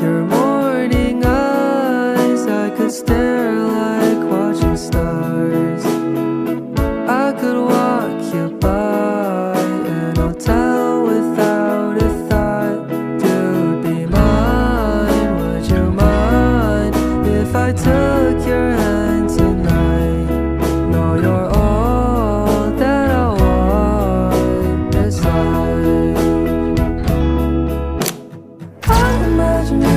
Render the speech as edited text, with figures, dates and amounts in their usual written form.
Your morning eyes, I could stare like watching stars. I could walk you by an hotel without a thought. You'd be mine, would you mind if I took your hand tonight? No, you're all that I want this life. I imagine